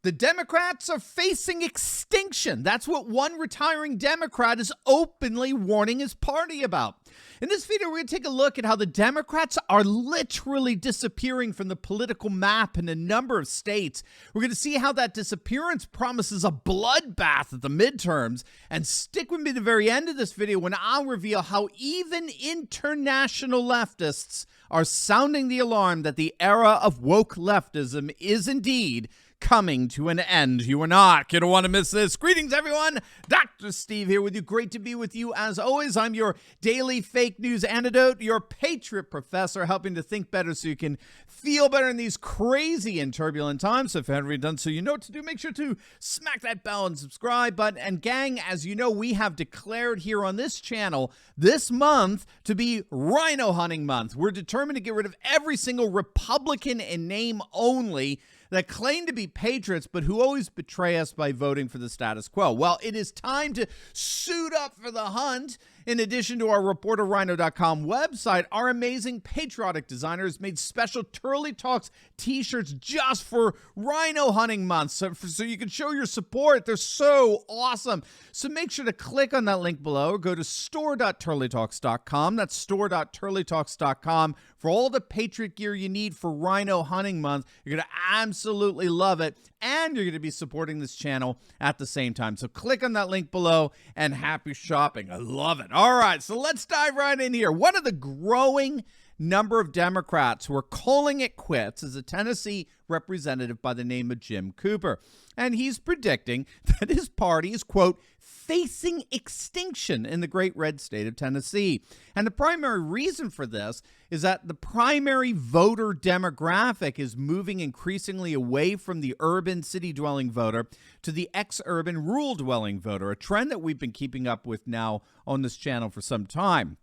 The Democrats are facing extinction. That's what one retiring Democrat is openly warning his party about. In this video, we're going to take a look at how the Democrats are literally disappearing from the political map in a number of states. We're going to see how that disappearance promises a bloodbath at the midterms. And stick with me to the very end of this video when I'll reveal how even international leftists are sounding the alarm that the era of woke leftism is indeed coming to an end. You are not going to want to miss this. Greetings, everyone. Dr. Steve here with you. Great to be with you. As always, I'm your daily fake news antidote, your Patriot professor, helping to think better so you can feel better in these crazy and turbulent times. So if you haven't already done so, you know what to do. Make sure to smack that bell and subscribe button. And gang, as you know, we have declared here on this channel this month to be Rhino Hunting Month. We're determined to get rid of every single Republican in name only that claim to be patriots, but who always betray us by voting for the status quo. Well, it is time to suit up for the hunt. In addition to our ReporterRhino.com website, our amazing patriotic designers made special Turley Talks t-shirts just for Rhino Hunting Month, so you can show your support. They're so awesome. So make sure to click on that link below or go to store.turleytalks.com. That's store.turleytalks.com for all the Patriot gear you need for Rhino Hunting Month. You're going to absolutely love it, and you're going to be supporting this channel at the same time. So click on that link below, and happy shopping. I love it. All right, so let's dive right in here. One of the growing number of Democrats who are calling it quits is a Tennessee representative by the name of Jim Cooper. And he's predicting that his party is, quote, facing extinction in the great red state of Tennessee. And the primary reason for this is that the primary voter demographic is moving increasingly away from the urban city-dwelling voter to the ex-urban rural-dwelling voter, a trend that we've been keeping up with now on this channel for some time.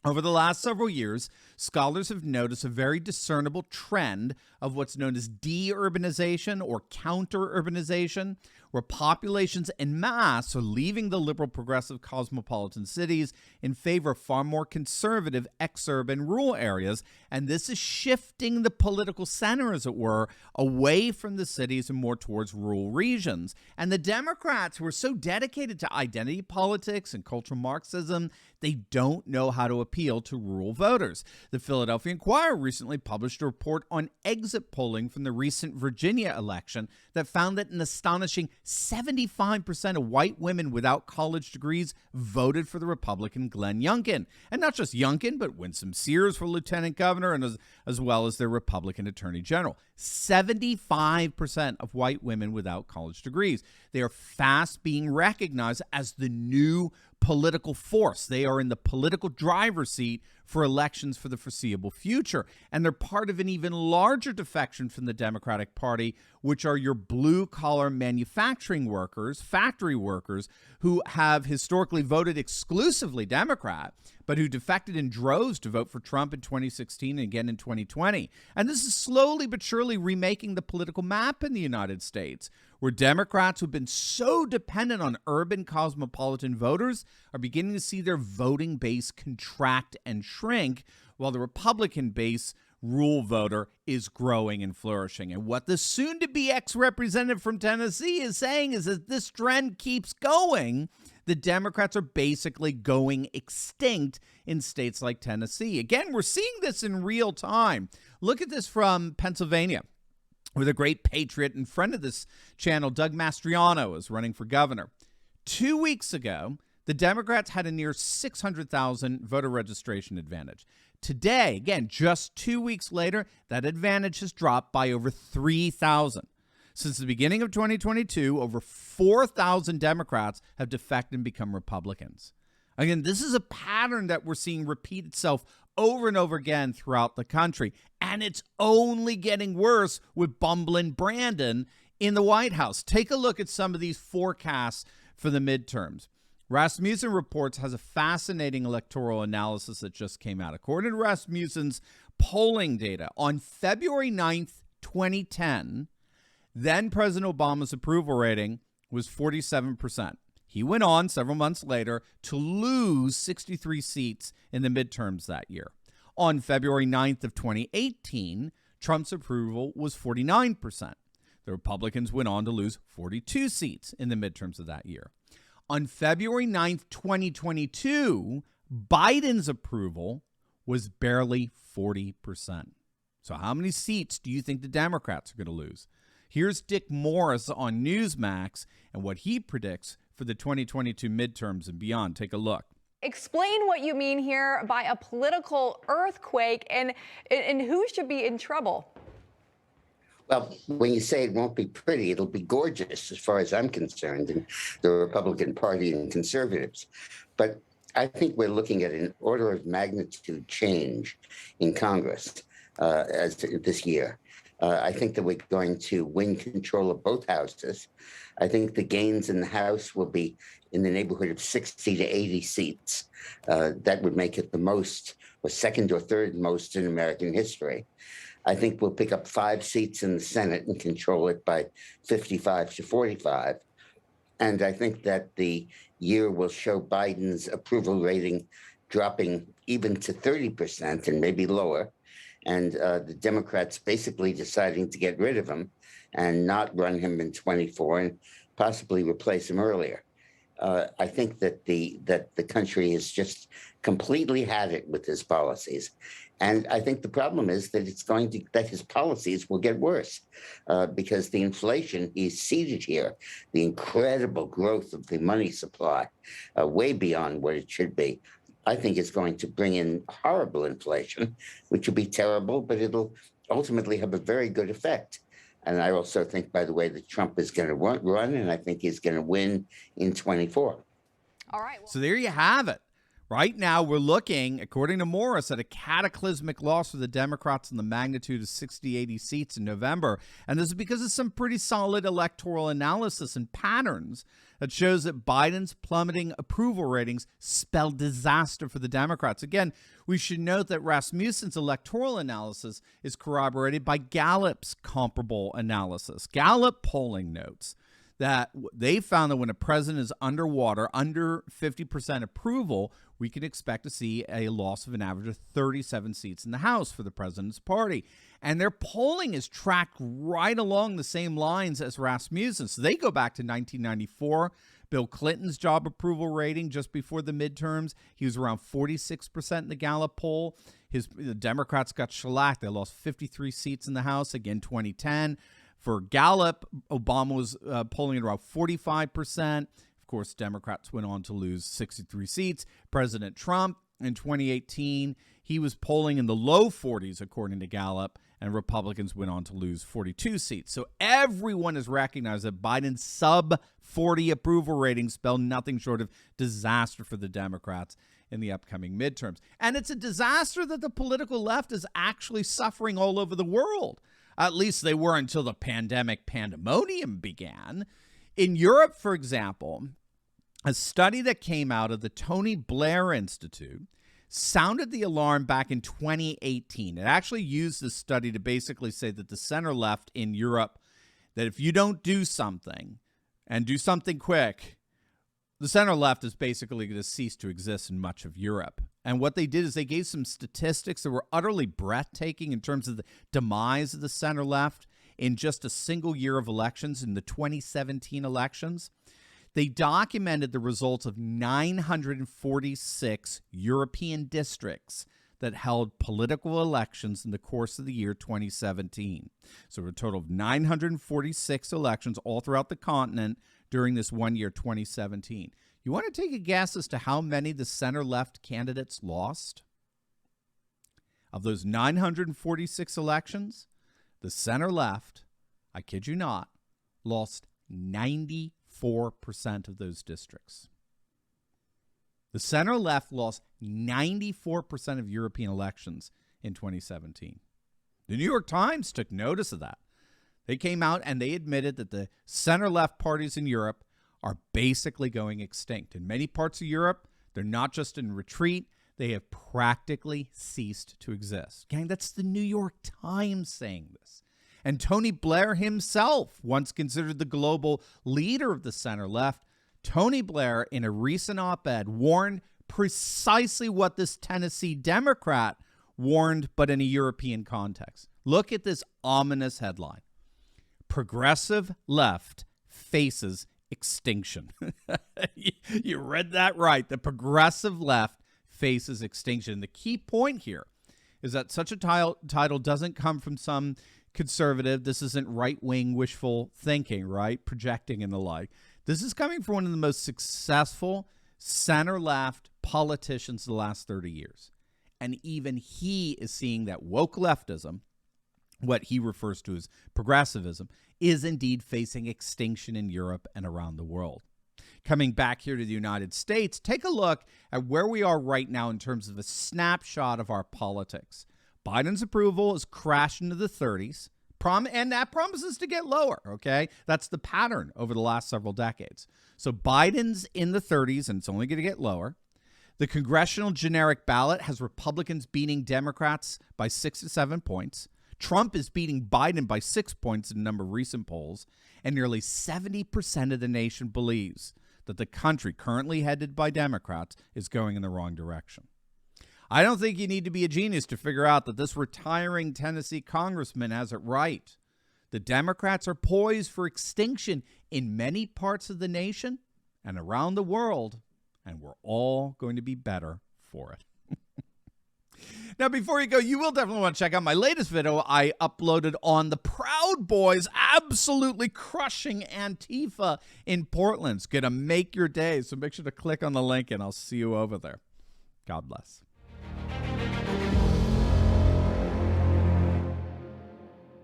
Over the last several years, scholars have noticed a very discernible trend of what's known as deurbanization or counter-urbanization, where populations en masse are leaving the liberal progressive cosmopolitan cities in favor of far more conservative exurban rural areas, and this is shifting the political center, as it were, away from the cities and more towards rural regions. And the Democrats, who are so dedicated to identity politics and cultural Marxism, they don't know how to appeal to rural voters. The Philadelphia Inquirer recently published a report on exit polling from the recent Virginia election that found that an astonishing 75% of white women without college degrees voted for the Republican Glenn Youngkin. And not just Youngkin, but Winsome Sears for lieutenant governor, and as well as their Republican attorney general. 75% of white women without college degrees. They are fast being recognized as the new political force. They are in the political driver's seat for elections for the foreseeable future. And they're part of an even larger defection from the Democratic Party, which are your blue-collar manufacturing workers, factory workers, who have historically voted exclusively Democrat, but who defected in droves to vote for Trump in 2016 and again in 2020. And this is slowly but surely remaking the political map in the United States, where Democrats who've been so dependent on urban cosmopolitan voters are beginning to see their voting base contract and shrink, while the Republican base rural voter is growing and flourishing. And what the soon-to-be ex-representative from Tennessee is saying is that this trend keeps going, the Democrats are basically going extinct in states like Tennessee. Again, we're seeing this in real time. Look at this from Pennsylvania, where the great patriot and friend of this channel, Doug Mastriano, is running for governor. 2 weeks ago, the Democrats had a near 600,000 voter registration advantage. Today, again, just 2 weeks later, that advantage has dropped by over 3,000. Since the beginning of 2022, over 4,000 Democrats have defected and become Republicans. Again, this is a pattern that we're seeing repeat itself over and over again throughout the country. And it's only getting worse with bumbling Brandon in the White House. Take a look at some of these forecasts for the midterms. Rasmussen Reports has a fascinating electoral analysis that just came out. According to Rasmussen's polling data, on February 9th, 2010, then President Obama's approval rating was 47%. He went on several months later to lose 63 seats in the midterms that year. On February 9th of 2018, Trump's approval was 49%. The Republicans went on to lose 42 seats in the midterms of that year. On February 9th, 2022, Biden's approval was barely 40%. So how many seats do you think the Democrats are going to lose? Here's Dick Morris on Newsmax and what he predicts for the 2022 midterms and beyond. Take a look. Explain what you mean here by a political earthquake and who should be in trouble. Well, when you say it won't be pretty, it'll be gorgeous as far as I'm concerned, and the Republican Party and conservatives. But I think we're looking at an order of magnitude change in Congress as this year. I think that we're going to win control of both houses. I think the gains in the House will be in the neighborhood of 60 to 80 seats. That would make it the most, or second or third most in American history. I think we'll pick up 5 seats in the Senate and control it by 55 to 45. And I think that the year will show Biden's approval rating dropping even to 30% and maybe lower. And the Democrats basically deciding to get rid of him and not run him in 24 and possibly replace him earlier. I think that the country has just completely had it with his policies. And I think the problem is that that his policies will get worse because the inflation he's seeded here, the incredible growth of the money supply, way beyond what it should be, I think is going to bring in horrible inflation, which will be terrible, but it'll ultimately have a very good effect. And I also think, by the way, that Trump is going to run, and I think he's going to win in 24. All right. So there you have it. Right now, we're looking, according to Morris, at a cataclysmic loss for the Democrats in the magnitude of 60, 80 seats in November. And this is because of some pretty solid electoral analysis and patterns that shows that Biden's plummeting approval ratings spell disaster for the Democrats. Again, we should note that Rasmussen's electoral analysis is corroborated by Gallup's comparable analysis. Gallup polling notes that they found that when a president is underwater, under 50% approval, we can expect to see a loss of an average of 37 seats in the House for the president's party. And their polling is tracked right along the same lines as Rasmussen. So they go back to 1994. Bill Clinton's job approval rating just before the midterms, he was around 46% in the Gallup poll. The Democrats got shellacked. They lost 53 seats in the House, again, 2010. For Gallup, Obama was polling at around 45%. Of course, Democrats went on to lose 63 seats. President Trump in 2018, he was polling in the low 40s, according to Gallup, and Republicans went on to lose 42 seats. So everyone has recognized that Biden's sub-40 approval ratings spell nothing short of disaster for the Democrats in the upcoming midterms. And it's a disaster that the political left is actually suffering all over the world. At least they were until the pandemic pandemonium began. In Europe, for example, a study that came out of the Tony Blair Institute sounded the alarm back in 2018. It actually used this study to basically say that the center left in Europe, that if you don't do something and do something quick, the center left is basically going to cease to exist in much of Europe. And what they did is they gave some statistics that were utterly breathtaking in terms of the demise of the center left in just a single year of elections, in the 2017 elections. They documented the results of 946 European districts that held political elections in the course of the year 2017. So a total of 946 elections all throughout the continent during this one year, 2017. You want to take a guess as to how many the center-left candidates lost? Of those 946 elections, the center-left, I kid you not, lost 94% of those districts. The center-left lost 94% of European elections in 2017. The New York Times took notice of that. They came out and they admitted that the center-left parties in Europe are basically going extinct. In many parts of Europe, they're not just in retreat, they have practically ceased to exist. Gang, that's the New York Times saying this. And Tony Blair himself, once considered the global leader of the center-left, Tony Blair, in a recent op-ed, warned precisely what this Tennessee Democrat warned, but in a European context. Look at this ominous headline. progressive left faces extinction. You read that right. The progressive left faces extinction. The key point here is that such a title doesn't come from some conservative. This isn't right-wing wishful thinking, right? Projecting and the like. This is coming from one of the most successful center-left politicians of the last 30 years. And even he is seeing that woke leftism, what he refers to as progressivism, is indeed facing extinction in Europe and around the world. Coming back here to the United States, take a look at where we are right now in terms of a snapshot of our politics. Biden's approval has crashed into the 30s, and that promises to get lower, okay? That's the pattern over the last several decades. So Biden's in the 30s, and it's only going to get lower. The congressional generic ballot has Republicans beating Democrats by 6 to 7 points. Trump is beating Biden by 6 points in a number of recent polls, and nearly 70% of the nation believes that the country currently headed by Democrats is going in the wrong direction. I don't think you need to be a genius to figure out that this retiring Tennessee congressman has it right. The Democrats are poised for extinction in many parts of the nation and around the world, and we're all going to be better for it. Now, before you go, you will definitely want to check out my latest video I uploaded on the Proud Boys absolutely crushing Antifa in Portland. It's going to make your day, so make sure to click on the link, and I'll see you over there. God bless.